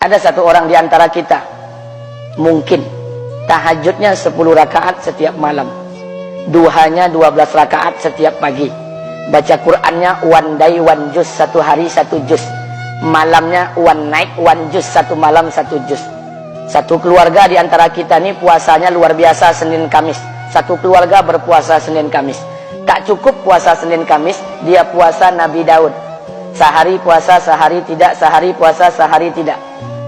Ada satu orang di antara kita, mungkin tahajudnya 10 rakaat setiap malam, duhanya 12 rakaat setiap pagi, baca Qur'annya one day one juz, satu hari satu juz, malamnya one night one juz, satu malam satu juz. Satu keluarga di antara kita ini puasanya luar biasa Senin Kamis. Satu keluarga berpuasa Senin Kamis. Tak cukup puasa Senin Kamis, dia puasa Nabi Daud. Sehari puasa, sehari tidak, sehari puasa, sehari tidak.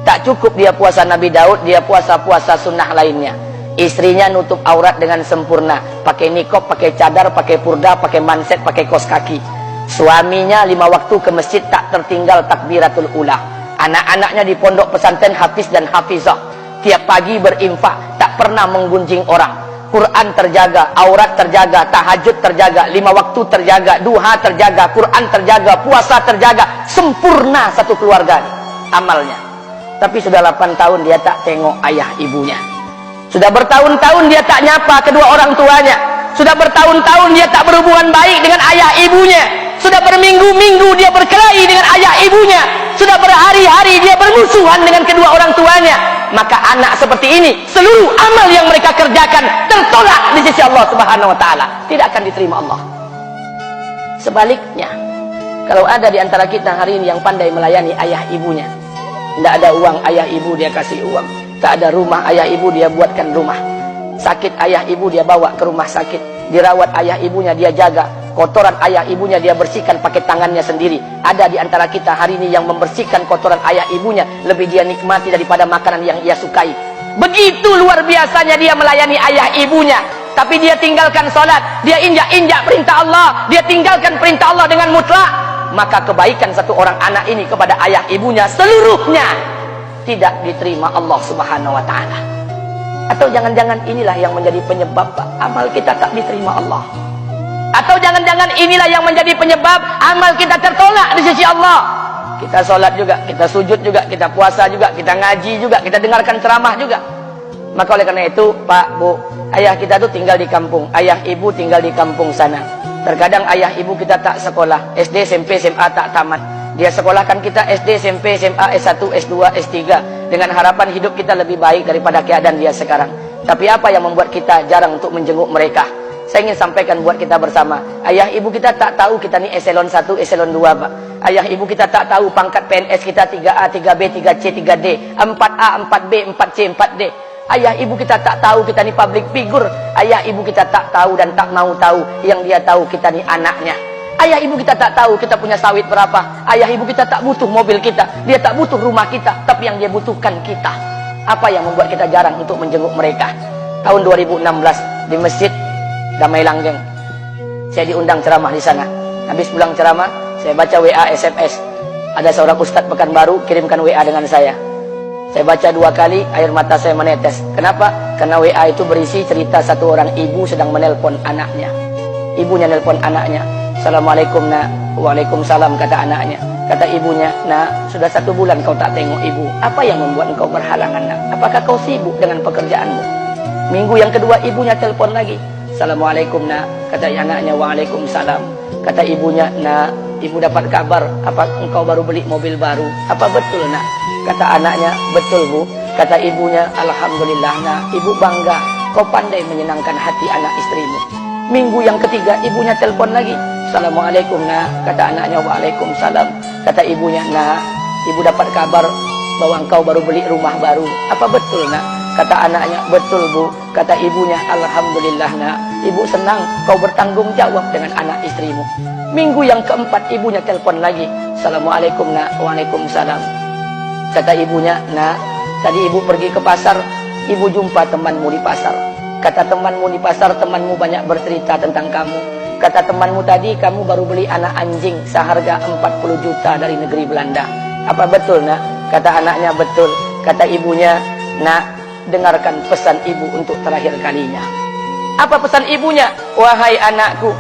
Tak cukup dia puasa Nabi Daud, dia puasa-puasa sunnah lainnya. Istrinya nutup aurat dengan sempurna, pakai nikob, pakai cadar, pakai purda, pakai manset, pakai kos kaki. Suaminya 5 waktu ke masjid tak tertinggal takbiratul ula. Anak-anaknya di pondok pesantren hafiz dan hafizah. Tiap pagi berinfak, tak pernah menggunjing orang. Quran terjaga, aurat terjaga, tahajud terjaga, 5 waktu terjaga, duha terjaga, Quran terjaga, puasa terjaga. Sempurna satu keluarga amalnya. Tapi sudah 8 tahun dia tak tengok ayah ibunya. Sudah bertahun-tahun dia tak nyapa kedua orang tuanya. Sudah bertahun-tahun dia tak berhubungan baik dengan ayah ibunya. Sudah berminggu-minggu dia berkelahi dengan ayah ibunya. Sudah berhari-hari dia bermusuhan dengan kedua orang tuanya. Maka anak seperti ini, seluruh amal yang mereka kerjakan tertolak di sisi Allah Subhanahu wa taala, tidak akan diterima Allah. Sebaliknya, kalau ada di antara kita hari ini yang pandai melayani ayah ibunya, tidak ada uang ayah ibu dia kasih uang, tak ada rumah ayah ibu dia buatkan rumah, sakit ayah ibu dia bawa ke rumah sakit, dirawat ayah ibunya dia jaga, kotoran ayah ibunya dia bersihkan pakai tangannya sendiri. Ada di antara kita hari ini yang membersihkan kotoran ayah ibunya lebih dia nikmati daripada makanan yang ia sukai. Begitu luar biasanya dia melayani ayah ibunya. Tapi dia tinggalkan sholat, dia injak-injak perintah Allah, dia tinggalkan perintah Allah dengan mutlak. Maka kebaikan satu orang anak ini kepada ayah ibunya seluruhnya tidak diterima Allah Subhanahu wa taala. Atau jangan-jangan inilah yang menjadi penyebab amal kita tak diterima Allah. Atau jangan-jangan inilah yang menjadi penyebab amal kita tertolak di sisi Allah. Kita sholat juga, kita sujud juga, kita puasa juga, kita ngaji juga, kita dengarkan ceramah juga. Maka oleh karena itu, Pak, Bu, ayah kita tuh tinggal di kampung, ayah ibu tinggal di kampung sana. Terkadang ayah ibu kita tak sekolah, SD, SMP, SMA tak tamat. Dia sekolahkan kita SD, SMP, SMA, S1, S2, S3 dengan harapan hidup kita lebih baik daripada keadaan dia sekarang. Tapi apa yang membuat kita jarang untuk menjenguk mereka? Saya ingin sampaikan buat kita bersama. Ayah ibu kita tak tahu kita ni eselon 1, eselon 2, Pak. Ayah ibu kita tak tahu pangkat PNS kita 3A, 3B, 3C, 3D, 4A, 4B, 4C, 4D. Ayah ibu kita tak tahu kita ni public figure. Ayah ibu kita tak tahu dan tak mau tahu. Yang dia tahu kita ni anaknya. Ayah ibu kita tak tahu kita punya sawit berapa. Ayah ibu kita tak butuh mobil kita. Dia tak butuh rumah kita. Tapi yang dia butuhkan kita. Apa yang membuat kita jarang untuk menjenguk mereka? Tahun 2016 di Masjid Damai Langgeng, saya diundang ceramah di sana. Habis pulang ceramah, saya baca WA SMS. Ada seorang ustadz Pekanbaru kirimkan WA dengan saya. Saya baca 2 kali, air mata saya menetes. Kenapa? Karena WA itu berisi cerita satu orang ibu sedang menelpon anaknya. Ibunya nelpon anaknya. Assalamualaikum nak. Waalaikumsalam, kata anaknya. Kata ibunya, nak, sudah 1 bulan kau tak tengok ibu. Apa yang membuat engkau berhalangan, nak? Apakah kau sibuk dengan pekerjaanmu? Minggu yang kedua ibunya telepon lagi. Assalamualaikum nak, kata anaknya. Waalaikumsalam. Kata ibunya, nak, ibu dapat kabar apa engkau baru beli mobil baru. Apa betul nak? Kata anaknya, betul bu. Kata ibunya, alhamdulillah nak, ibu bangga kau pandai menyenangkan hati anak istrimu. Minggu yang ketiga ibunya telepon lagi. Assalamualaikum nak, kata anaknya. Waalaikumsalam. Kata ibunya, nak, ibu dapat kabar bahwa engkau baru beli rumah baru. Apa betul nak? Kata anaknya, betul bu. Kata ibunya, alhamdulillah nak, ibu senang kau bertanggung jawab dengan anak istrimu. Minggu yang keempat ibunya telepon lagi. Assalamualaikum nak. Waalaikumsalam. Kata ibunya, nak, tadi ibu pergi ke pasar, ibu jumpa temanmu di pasar. Kata temanmu di pasar, temanmu banyak bercerita tentang kamu. Kata temanmu tadi, kamu baru beli anak anjing seharga 40 juta dari negeri Belanda. Apa betul nak? Kata anaknya, betul. Kata ibunya, nak, dengarkan pesan ibu untuk terakhir kalinya. Apa pesan ibunya? Wahai anakku,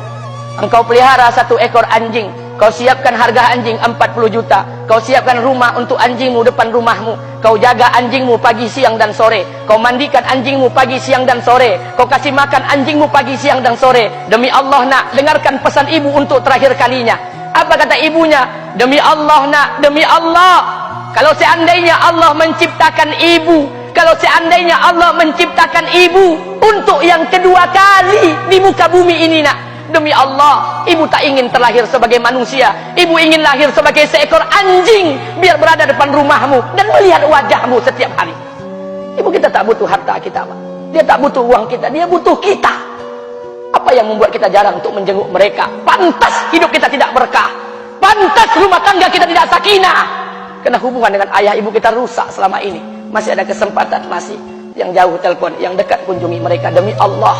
engkau pelihara 1 ekor anjing. Kau siapkan harga anjing 40 juta. Kau siapkan rumah untuk anjingmu depan rumahmu. Kau jaga anjingmu pagi, siang, dan sore. Kau mandikan anjingmu pagi, siang, dan sore. Kau kasih makan anjingmu pagi, siang, dan sore. Demi Allah nak, dengarkan pesan ibu untuk terakhir kalinya. Apa kata ibunya? Demi Allah nak, demi Allah, Kalau seandainya Allah menciptakan ibu, kalau seandainya Allah menciptakan ibu untuk yang kedua kali di muka bumi ini, nak, demi Allah, ibu tak ingin terlahir sebagai manusia. Ibu ingin lahir sebagai seekor anjing, biar berada depan rumahmu dan melihat wajahmu setiap hari. Ibu kita tak butuh harta kita, Pak. Dia tak butuh uang kita, dia butuh kita. Apa yang membuat kita jarang untuk menjenguk mereka? Pantas hidup kita tidak berkah, pantas rumah tangga kita tidak sakinah, karena hubungan dengan ayah ibu kita rusak selama ini. Masih ada kesempatan, masih yang jauh telepon, yang dekat kunjungi mereka. Demi Allah,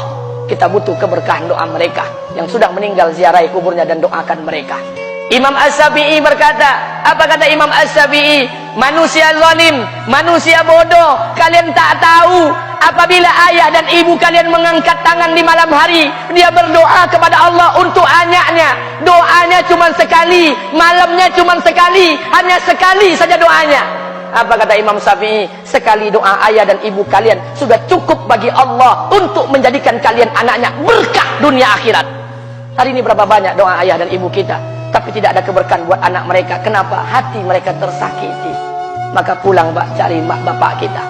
kita butuh keberkahan doa mereka. Yang sudah meninggal, ziarahi kuburnya dan doakan mereka. Imam As-Syafi'i berkata, apa kata Imam As-Syafi'i? Manusia zalim, manusia bodoh, kalian tak tahu apabila ayah dan ibu kalian mengangkat tangan di malam hari, dia berdoa kepada Allah untuk anaknya. Doanya cuma sekali, malamnya cuma sekali, hanya sekali saja doanya. Apa kata Imam Syafi'i? Sekali doa ayah dan ibu kalian sudah cukup bagi Allah untuk menjadikan kalian anaknya berkah dunia akhirat. Hari ini berapa banyak doa ayah dan ibu kita, tapi tidak ada keberkahan buat anak mereka. Kenapa? Hati mereka tersakiti. Maka pulang, Pak, cari mak bapak kita.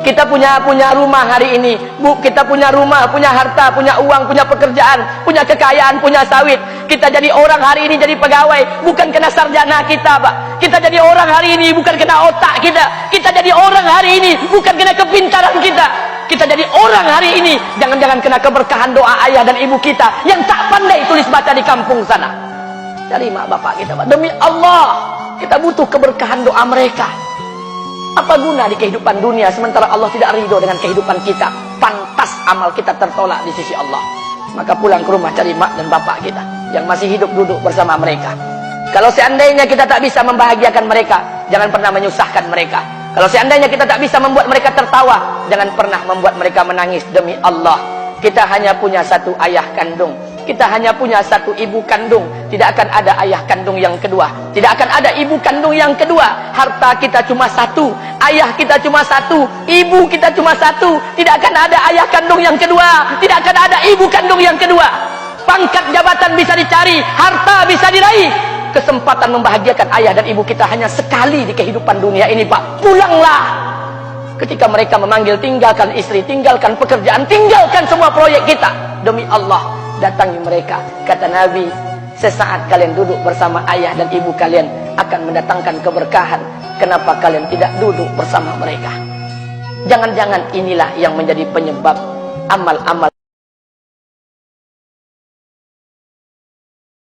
Kita punya rumah hari ini, Bu, kita punya rumah, punya harta, punya uang, punya pekerjaan, punya kekayaan, punya sawit. Kita jadi orang hari ini, jadi pegawai, bukan kena sarjana kita, Pak. Kita jadi orang hari ini bukan kena otak kita. Kita jadi orang hari ini bukan kena kepintaran kita. Kita jadi orang hari ini jangan-jangan kena keberkahan doa ayah dan ibu kita yang tak pandai tulis baca di kampung sana. Cari mak bapak kita, Pak. Demi Allah, kita butuh keberkahan doa mereka. Apa guna di kehidupan dunia sementara Allah tidak ridho dengan kehidupan kita? Pantas amal kita tertolak di sisi Allah. Maka pulang ke rumah, cari mak dan bapak kita yang masih hidup, duduk bersama mereka. Kalau seandainya kita tak bisa membahagiakan mereka, jangan pernah menyusahkan mereka. Kalau seandainya kita tak bisa membuat mereka tertawa, jangan pernah membuat mereka menangis. Demi Allah, kita hanya punya satu ayah kandung, kita hanya punya satu ibu kandung. Tidak akan ada ayah kandung yang kedua, tidak akan ada ibu kandung yang kedua. Harta kita cuma satu, ayah kita cuma satu, ibu kita cuma satu. Tidak akan ada ayah kandung yang kedua, tidak akan ada ibu kandung yang kedua. Pangkat jabatan bisa dicari, harta bisa diraih, kesempatan membahagiakan ayah dan ibu kita hanya sekali di kehidupan dunia ini, Pak. Pulanglah. Ketika mereka memanggil, tinggalkan istri, tinggalkan pekerjaan, tinggalkan semua proyek kita. Demi Allah, datangi mereka. Kata Nabi, sesaat kalian duduk bersama ayah dan ibu kalian akan mendatangkan keberkahan. Kenapa kalian tidak duduk bersama mereka? Jangan-jangan inilah yang menjadi penyebab amal-amal